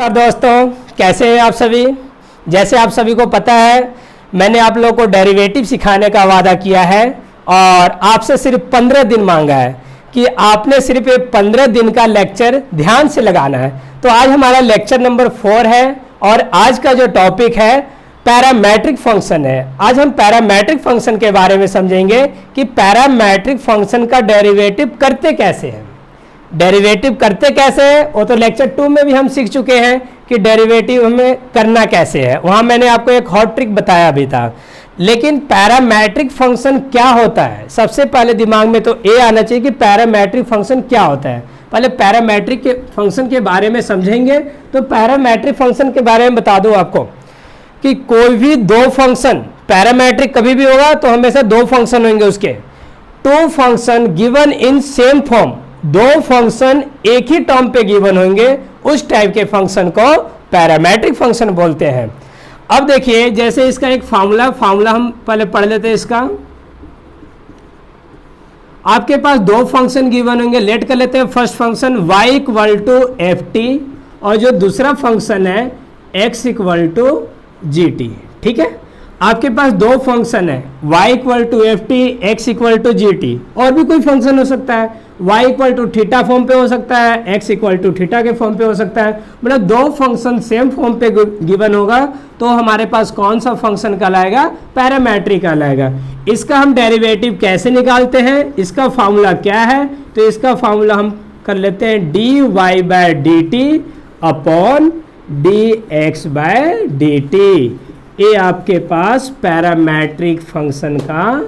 नमस्कार दोस्तों, कैसे हैं आप सभी। जैसे आप सभी को पता है, मैंने आप लोगों को डेरिवेटिव सिखाने का वादा किया है और आपसे सिर्फ 15 दिन मांगा है कि आपने सिर्फ ये 15 दिन का लेक्चर ध्यान से लगाना है। तो आज हमारा लेक्चर नंबर 4 है और आज का जो टॉपिक है पैरामेट्रिक फंक्शन है। आज हम पैरामेट्रिक फंक्शन के बारे में समझेंगे कि पैरामेट्रिक फंक्शन का डेरिवेटिव करते कैसे हैं। डेरिवेटिव करते कैसे है वो तो लेक्चर 2 में भी हम सीख चुके हैं कि डेरिवेटिव हमें करना कैसे है। वहां मैंने आपको एक हॉट ट्रिक बताया भी था। लेकिन पैरामेट्रिक फंक्शन क्या होता है, सबसे पहले दिमाग में तो ये आना चाहिए कि पैरामेट्रिक फंक्शन क्या होता है। पहले पैरामेट्रिक के फंक्शन के बारे में समझेंगे। तो पैरामेट्रिक फंक्शन के बारे में बता दूं आपको कि कोई भी दो फंक्शन, पैरामेट्रिक कभी भी होगा तो हमेशा दो फंक्शन होंगे उसके, two function given in same form, दो फंक्शन एक ही टर्म पे गिवन होंगे, उस टाइप के फंक्शन को पैरामेट्रिक फंक्शन बोलते हैं। अब देखिए, जैसे इसका एक फार्मूला हम पहले पढ़ लेते हैं। इसका आपके पास दो फंक्शन गिवन होंगे, लेट कर लेते हैं। First function y equal to f t और जो दूसरा फंक्शन है x equal to g t. ठीक है, आपके पास दो फंक्शन है y equal to f t, x equal to g t. और भी कोई फंक्शन हो सकता है, y equal to theta form पे हो सकता है, x इक्वल टू थीटा के फॉर्म पे हो सकता है। मतलब दो फंक्शन सेम फॉर्म पे गिवन होगा तो हमारे पास कौन सा फंक्शन कहलाएगा, पैरामेट्रिक कहलाएगा। इसका हम डेरिवेटिव कैसे निकालते हैं, इसका फॉर्मूला क्या है, तो इसका फॉर्मूला हम कर लेते हैं d y by d t upon d x by d t. ये आपके पास पैरामेट्रिक फंक्शन का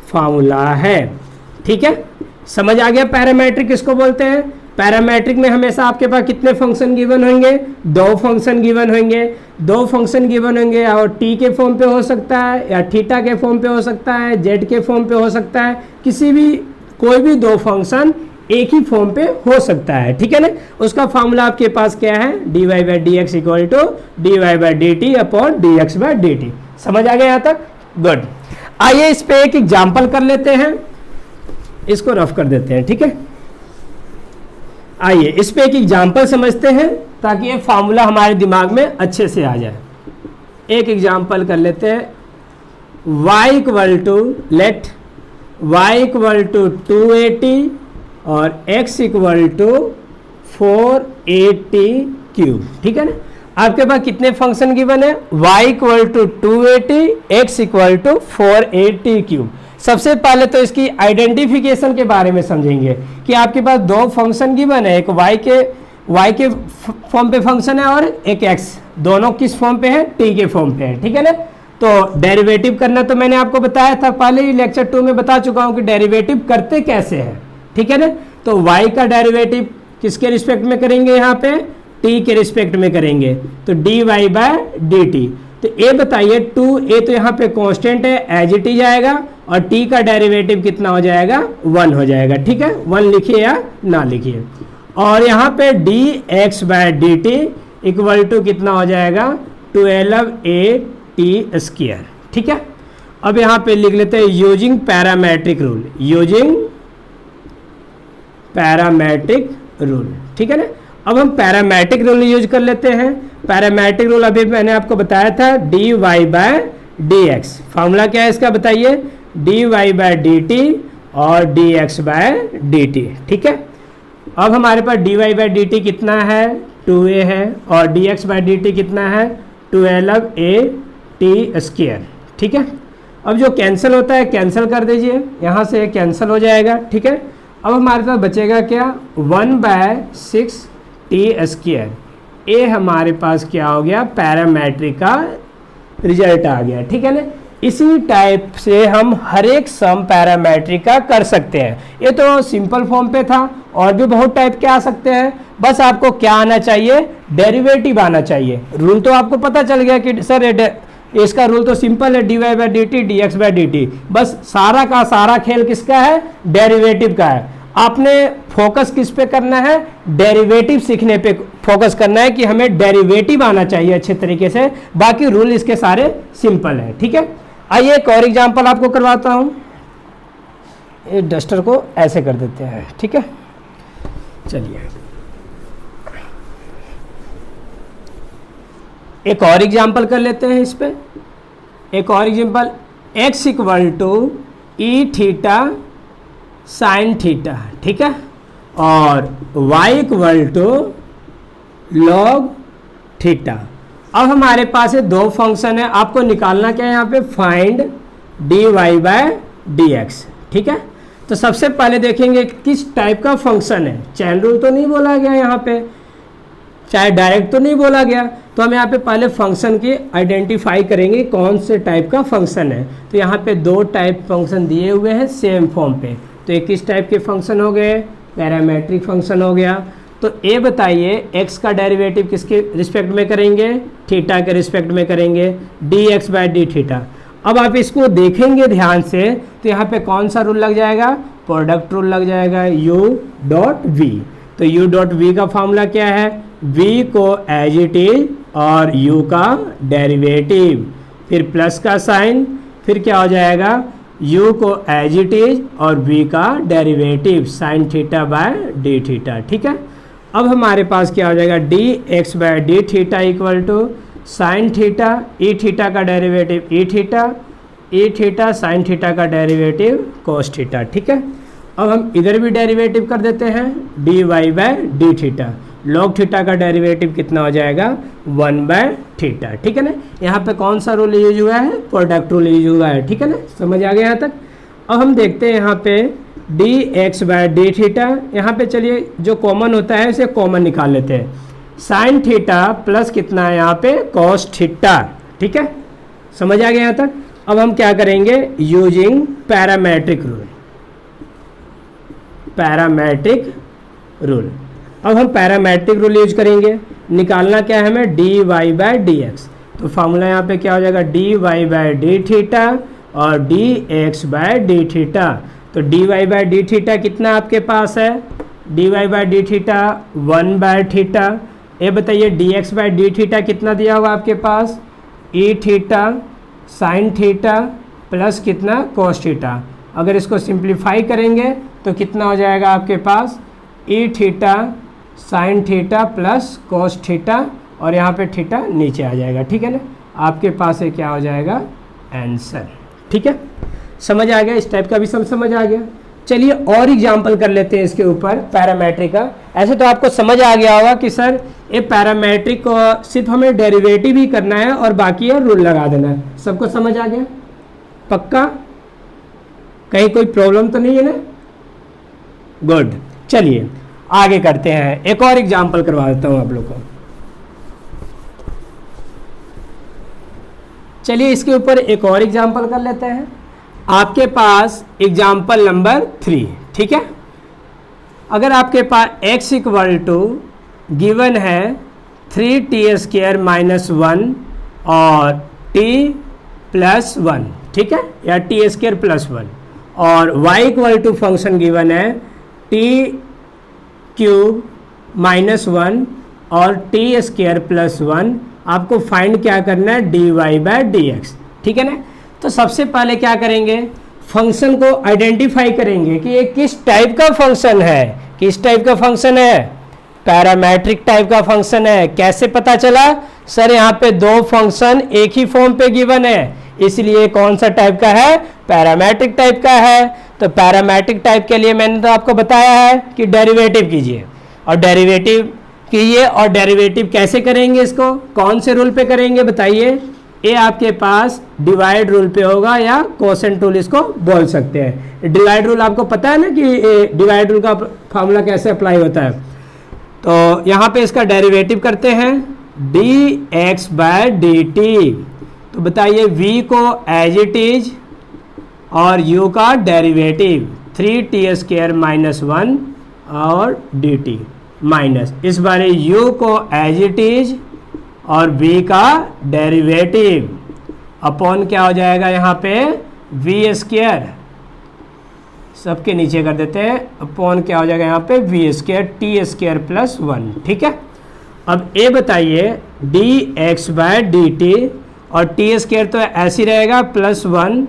फॉर्मूला है। ठीक है, समझ आ गया पैरामेट्रिक किसको बोलते हैं। पैरामेट्रिक में हमेशा आपके पास कितने फंक्शन गिवन होंगे, दो फंक्शन गिवन होंगे। दो फंक्शन गिवन होंगे और टी के फॉर्म पे हो सकता है या थीटा के फॉर्म पे हो सकता है, जेड के फॉर्म पे हो सकता है, किसी भी कोई भी दो फंक्शन एक ही फॉर्म पे हो सकता है। ठीक है ना, उसका फॉर्मूला आपके पास क्या है, d y by d x equal to d y by d t upon d x by d t. समझ आ गया यहाँ तक, गुड। आइए इस पे एक एग्जाम्पल कर लेते हैं, इसको रफ कर देते हैं। ठीक है, आइए इस पे एक एग्जाम्पल समझते हैं ताकि ये फार्मूला हमारे दिमाग में अच्छे से आ जाए। एक एग्जाम्पल कर लेते हैं, y equal to let y equal to 280 और x इक्वल टू 480 क्यूब। ठीक है ना, आपके पास कितने फंक्शन गिवन है, y equal to 280, x equal to 480 cube. सबसे पहले तो इसकी आइडेंटिफिकेशन के बारे में समझेंगे कि आपके पास दो फंक्शन गिवन है, एक y के फॉर्म पे फंक्शन है और एक x, दोनों किस फॉर्म पे है, t के फॉर्म पे है। ठीक है ना, तो डेरिवेटिव करना तो मैंने आपको बताया था, पहले ही लेक्चर 2 में बता चुका हूं कि डेरिवेटिव करते कैसे हैं। ठीक है ना, तो y का डेरिवेटिव किसके रिस्पेक्ट में करेंगे, यहाँ पे t के रिस्पेक्ट में करेंगे, तो d y by d t. तो ये बताइए 2a तो यहाँ पे कांस्टेंट है, एज इट इज आएगा, और t का डेरिवेटिव कितना हो जाएगा, 1 हो जाएगा। ठीक है, 1 लिखिए या ना लिखिए। और यहाँ पे d x by d t equal to कितना हो जाएगा, 12a t स्क्वायर। ठीक है, अब यहाँ पे लिख लेते हैं using parametric rule, using parametric rule. ठीक है ना, अब हम पैरामेट्रिक रूल यूज कर लेते हैं। पैरामेट्रिक रूल अभी मैंने आपको बताया था, d y by d x. Formula क्या है इसका बताइए, d y by d t और d x by d t. ठीक है, अब हमारे पास d y by d t कितना है, 2a है, और d x by d t कितना है, 12a t स्क्वायर। ठीक है, अब जो कैंसिल होता है कैंसिल कर दीजिए, यहाँ से कैंसिल हो जाएगा। ठीक है, अब हमारे पास बचेगा क्या, 1/6 t स्क्वायर। ये हमारे पास क्या हो गया, पैरामेट्रिक का रिजल्ट आ गया। ठीक है ना, इसी टाइप से हम हर एक सम पैरामेट्रिक का कर सकते हैं। ये तो सिंपल फॉर्म पे था, और भी बहुत टाइप के आ सकते हैं। बस आपको क्या आना चाहिए, डेरिवेटिव आना चाहिए। रूल तो आपको पता चल गया कि सर इसका रूल तो सिंपल है, d y by d t d x by d t. बस सारा का सारा खेल किसका है, डेरिवेटिव का है। आपने फोकस किस पे करना है, डेरिवेटिव सीखने पे फोकस करना है कि हमें डेरिवेटिव आना चाहिए अच्छे तरीके से। बाकी रूल इसके सारे सिंपल है। ठीक है, आइए एक और एग्जांपल आपको करवाता हूं। ये डस्टर को ऐसे कर देते हैं। ठीक है, चलिए एक और एग्जाम्पल कर लेते हैं इस पे। एक और example, x equal to e theta sine theta, ठीक है, और y equal to log theta. अब हमारे पास ये दो फंक्शन है, आपको निकालना क्या है यहाँ पे, फाइंड dy बाय dx, ठीक है। तो सबसे पहले देखेंगे किस टाइप का फंक्शन है। चैन रूल तो नहीं बोला गया यहाँ पे, चाहे डायरेक्ट तो नहीं बोला गया, तो हम यहाँ पे पहले फंक्शन की आइडेंटिफाई करेंगे कौन से टाइप का फंक्शन है। तो यहाँ पे दो टाइप फंक्शन दिए हुए हैं सेम फॉर्म पे। तो एक किस टाइप के फंक्शन हो गए, पैरामेट्रिक फंक्शन हो गया। तो ये बताइए x का डेरिवेटिव किसके रिस्पेक्ट में करेंगे, थीटा के रिस्पेक्ट में करेंगे, dx बाय डी थीटा। अब आप इसको देखेंगे ध्यान से, तो यहाँ पे कौन सा रूल लग जाएगा, प्रोडक्ट रूल लग जाएगा, u डॉट v। तो u डॉट v का फॉर्मूला क्या है, v को एज इट इज और u का डेरिवेटिव, फिर प्लस का साइन, फिर क्या हो जाएगा, u को एज इट इज और v का derivative sine theta by d theta, ठीक है। अब हमारे पास क्या हो जाएगा, dx by d theta equal to sine theta, e theta का derivative e theta, e theta sine theta का डेरिवेटिव कोस थीटा, ठीक है। अब हम इधर भी डेरिवेटिव कर देते हैं, dy by d theta, log theta का डेरिवेटिव कितना हो जाएगा, 1 बाय थीटा, ठीक है ना। यहाँ पे कौन सा रूल यूज हुआ है, प्रोडक्ट रूल यूज हुआ है, ठीक है ना, समझ आ गया यहाँ तक। अब हम देखते हैं यहाँ पे dx बाय डी थीटा, यहाँ पे चलिए जो कॉमन होता है उसे कॉमन निकाल लेते हैं, साइन थीटा प्लस कितना है यहाँ पे, कॉस थीटा, ठीक है, समझ आ गया यहाँ तक। अब हम क्या करेंगे, using parametric rule, parametric rule. अब हम पैरामेट्रिक रूल यूज करेंगे, निकालना क्या है हमें, dy बाय dx। तो फार्मूला यहाँ पे क्या हो जाएगा, dy बाय डी थीटा और dx बाय डी थीटा। तो dy बाय डी थीटा कितना आपके पास है, dy by d theta 1 by theta. ये बताइए dx बाय डी थीटा कितना दिया हुआ आपके पास, e theta sine theta plus कितना, कोस थीटा। अगर इसको सिंप्लीफाई करेंगे तो कितना हो जाएगा आपके पास, e theta sine theta plus cos theta, और यहाँ पे थीटा नीचे आ जाएगा, ठीक है ना। आपके पास ये क्या हो जाएगा, आंसर, ठीक है। समझ आ गया, इस टाइप का भी समझ आ गया। चलिए और एग्जाम्पल कर लेते हैं इसके ऊपर पैरामेट्रिक का। ऐसे तो आपको समझ आ गया होगा कि सर ये पैरामेट्रिक को सिर्फ हमें डेरिवेटिव ही करना है और बाकी है रूल लगा देना है। सबको समझ आ गया, पक्का, कहीं कोई प्रॉब्लम तो नहीं है ना, गुड। चलिए आगे करते हैं, एक और एग्जाम्पल करवा देता हूं आप लोग को। चलिए इसके ऊपर एक और एग्जाम्पल कर लेते हैं। आपके पास एग्जाम्पल नंबर 3, ठीक है। अगर आपके पास x इक्वल टू गिवन है 3t² माइनस 1 और t प्लस 1, ठीक है, या t² प्लस 1, और y equal to function given है t³ माइनस 1 और t² प्लस 1। आपको फाइंड क्या करना है, dy बाय dx, ठीक है ना। तो सबसे पहले क्या करेंगे, फंक्शन को आइडेंटिफाई करेंगे कि ये किस टाइप का फंक्शन है, किस टाइप का फंक्शन है, पैरामेट्रिक टाइप का फंक्शन है। कैसे पता चला, सर यहाँ पे दो फंक्शन एक ही फॉर्म पे गिवन है, इसलिए कौन सा टाइप का है, पैरामेट्रिक टाइप का है। तो पैरामेट्रिक टाइप के लिए मैंने तो आपको बताया है कि डेरिवेटिव कीजिए, और डेरिवेटिव कीजिए, और डेरिवेटिव कैसे करेंगे, इसको कौन से रूल पे करेंगे बताइए। ये आपके पास डिवाइड रूल पे होगा या कोसेंट रूल इसको बोल सकते हैं। डिवाइड रूल आपको पता है ना कि डिवाइड रूल का फॉर्मूला कैसे अप्लाई होता है। तो यहाँ पे इसका डेरिवेटिव करते हैं, dx बाय dt। तो बताइए v को एज इट इज और u का डेरिवेटिव 3t² माइनस 1 और dt माइनस, इस बारे u को एज इट इज और v का डेरिवेटिव अपॉन क्या हो जाएगा यहाँ पे, v², सबके नीचे कर देते हैं, अपॉन क्या हो जाएगा यहाँ पे, v² t² प्लस 1, ठीक है। अब ये बताइए dx बाय dt, और t² तो ऐसे ही रहेगा प्लस 1,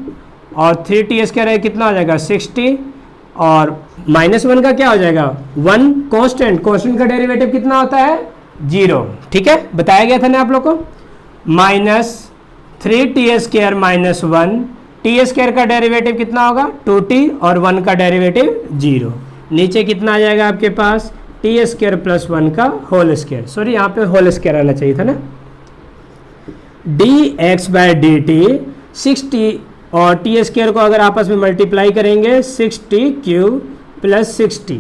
और 3t² कितना हो जाएगा 60, और माइनस 1 का क्या हो जाएगा 1, कांस्टेंट का डेरिवेटिव कितना होता है 0, ठीक है, बताया गया था ना आप लोग को। माइनस 3t² माइनस 1, t² का डेरिवेटिव कितना होगा 2t और 1 का डेरिवेटिव 0। नीचे कितना आ जाएगा आपके पास t² प्लस 1 का होल स्क्वायर, सॉरी यहाँ पे होल स्क्वायर आना चाहिए था ना। dx बाय dt 6t और t² को अगर आपस में मल्टीप्लाई करेंगे 6t³ plus 6t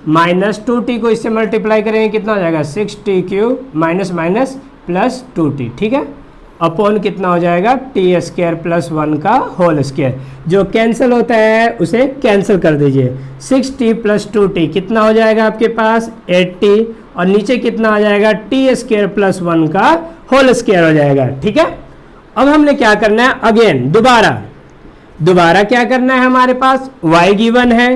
minus 2t को इससे मल्टीप्लाई करेंगे कितना हो जाएगा 6t³ minus minus plus 2t, ठीक है, अपॉन कितना हो जाएगा t² प्लस 1 का होल स्क्वायर। जो कैंसिल होता है उसे कैंसिल कर दीजिए। 6t प्लस 2t कितना हो जाएगा आपके पास 8t और नीचे कितना आ जाएगा t² प्लस 1 का होल स्क्वायर हो जाएगा, ठीक है। अब हमने क्या करना है, अगेन दोबारा क्या करना है, हमारे पास y गिवन है,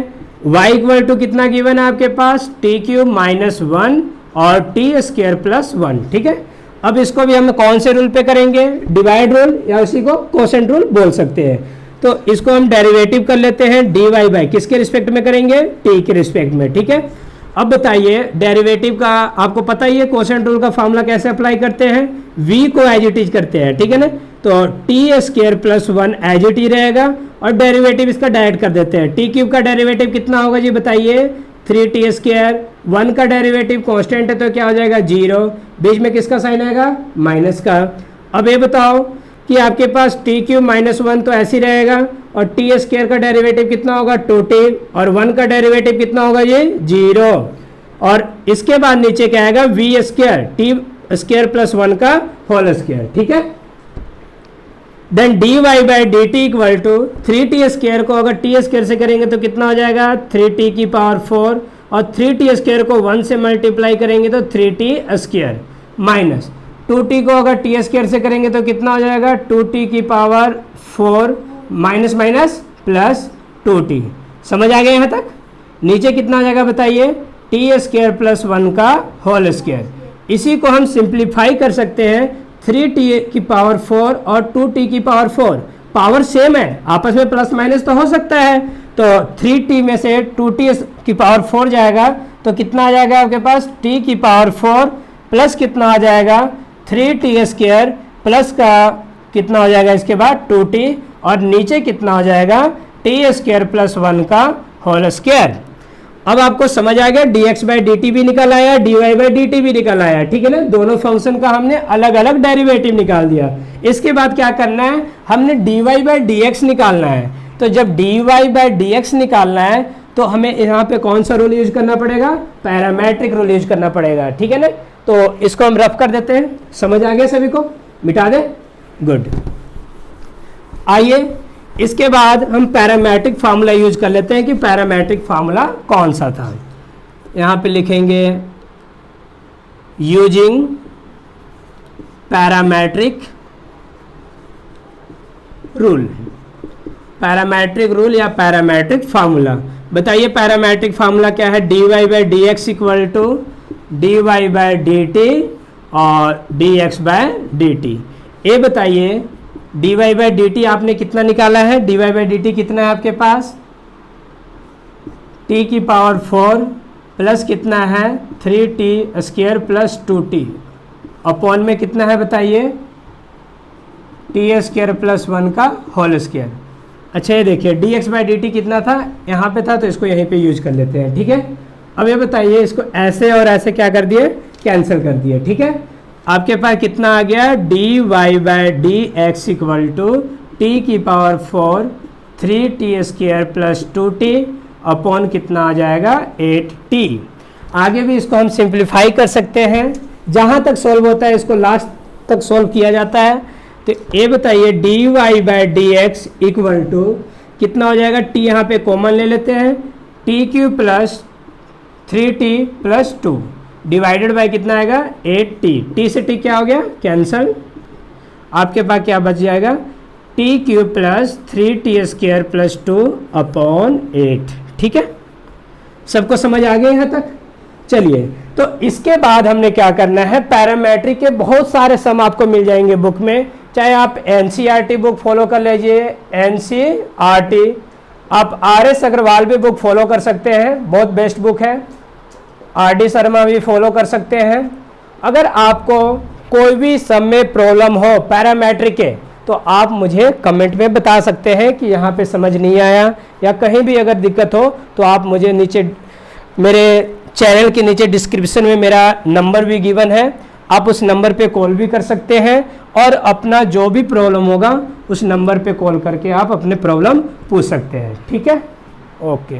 y इक्वल टू कितना गिवन है आपके पास t³ माइनस 1 और t² प्लस 1, ठीक है। अब इसको भी हम कौन से रूल पे करेंगे, डिवाइड रूल या उसी को कोसेंट रूल बोल सकते हैं। तो इसको हम डेरिवेटिव कर लेते हैं dy बाय किसके रिस्पेक्ट में करेंगे t के रिस्पेक्ट में, ठीक है। अब बताइए डेरिवेटिव का आपको पता ही है कोसेंट रूल का फॉर्मूला कैसे अप्लाई करते हैं, v को एज इट इज करते हैं, ठीक है ना। तो t² प्लस 1 एज इट ही रहेगा और डेरिवेटिव इसका डायरेक्ट कर देते हैं। t³ का डेरिवेटिव कितना होगा जी बताइए 3t², 1 का डेरिवेटिव कांस्टेंट है तो क्या हो जाएगा 0, बीच में किसका साइन आएगा माइनस का। अब ये बताओ कि आपके पास t³ माइनस 1 तो ऐसे ही रहेगा और t² का डेरिवेटिव कितना होगा 2t और 1 का डेरिवेटिव कितना होगा ये 0 और इसके बाद नीचे क्या आएगा v² t² प्लस 1 का होल स्क्वायर, ठीक है। Then dy by dt equal to 3t² को अगर t² से करेंगे तो कितना हो जाएगा 3t की पावर 4 और 3t² को 1 से मल्टीप्लाई करेंगे तो 3t² माइनस 2t को अगर t² से करेंगे तो कितना हो जाएगा 2t की power 4 minus minus plus 2t। समझ आ गया यहाँ तक। नीचे कितना आ जाएगा बताइए t² प्लस 1 का होल स्क्वायर। इसी को हम सिंप्लीफाई कर सकते हैं 3t की पावर 4 और 2t की पावर 4, पावर सेम है, आपस में प्लस माइनस तो हो सकता है। तो 3t में से 2t की पावर 4 जाएगा तो कितना आ जाएगा आपके पास t की पावर 4 प्लस कितना आ जाएगा 3t² प्लस का कितना हो जाएगा इसके बाद 2t और नीचे कितना हो जाएगा t² प्लस 1 का होल स्क्वायर। अब आपको समझ आ गया dx बाई dt भी निकल आया, dy बाई dt भी निकल आया, ठीक है ना। दोनों फंक्शन का हमने अलग अलग डेरिवेटिव निकाल दिया। इसके बाद क्या करना है, हमने dy बाई dx निकालना है। तो जब dy बाई dx निकालना है तो हमें यहाँ पे कौन सा रूल यूज करना पड़ेगा, पैरामेट्रिक रूल यूज करना पड़ेगा, ठीक है ना। तो इसको हम रफ कर देते हैं, समझ आ गया सभी को, मिटा दे, गुड। आइए इसके बाद हम पैरामेट्रिक फार्मूला यूज कर लेते हैं कि पैरामेट्रिक फार्मूला कौन सा था। यहाँ पे लिखेंगे using parametric rule, parametric rule या पैरामेट्रिक फार्मूला। बताइए पैरामेट्रिक फार्मूला क्या है, dy by dx equal to dy by dt और dx बाई dt। ये बताइए dy बाई dt आपने कितना निकाला है, dy बाई dt कितना है आपके पास t की पावर 4 प्लस कितना है 3t² प्लस 2t अपॉन में कितना है बताइए t² प्लस 1 का होल स्क्वायर। अच्छा ये देखिए dx बाई dt कितना था, यहाँ पे था तो इसको यहीं पे यूज कर लेते हैं, ठीक है। अब ये बताइए इसको ऐसे और ऐसे क्या कर दिए, कैंसिल कर दिए, ठीक है। आपके पास कितना आ गया dy by dx equal to t की power 4 3t² plus 2t upon कितना आ जाएगा 8t। आगे भी इसको हम सिंप्लीफाई कर सकते हैं, जहाँ तक सॉल्व होता है इसको लास्ट तक सॉल्व किया जाता है। तो ये बताइए dy by dx equal to कितना हो जाएगा, t यहाँ पे कॉमन ले लेते हैं t³ plus 3t plus 2 divided by कितना आएगा 8t, t से t क्या हो गया कैंसल, आपके पास क्या बच जाएगा t³ plus 3t² plus 2 upon 8, ठीक है। सबको समझ आ गया यहाँ तक। चलिए तो इसके बाद हमने क्या करना है, पैरामेट्रिक के बहुत सारे सम आपको मिल जाएंगे बुक में, चाहे आप NCERT बुक फॉलो कर लीजिए, NCERT, आप RS अग्रवाल भी बुक फॉलो कर सकते हैं, बहुत बेस्ट बुक है, RD शर्मा भी फॉलो कर सकते हैं। अगर आपको कोई भी सम में प्रॉब्लम हो पैरामेट्रिक के, तो आप मुझे कमेंट में बता सकते हैं कि यहाँ पे समझ नहीं आया, या कहीं भी अगर दिक्कत हो तो आप मुझे नीचे मेरे चैनल के नीचे डिस्क्रिप्शन में मेरा नंबर भी गिवन है, आप उस नंबर पे कॉल भी कर सकते हैं और अपना जो भी प्रॉब्लम होगा उस नंबर पे कॉल करके आप अपने प्रॉब्लम पूछ सकते हैं। ठीक है, ओके।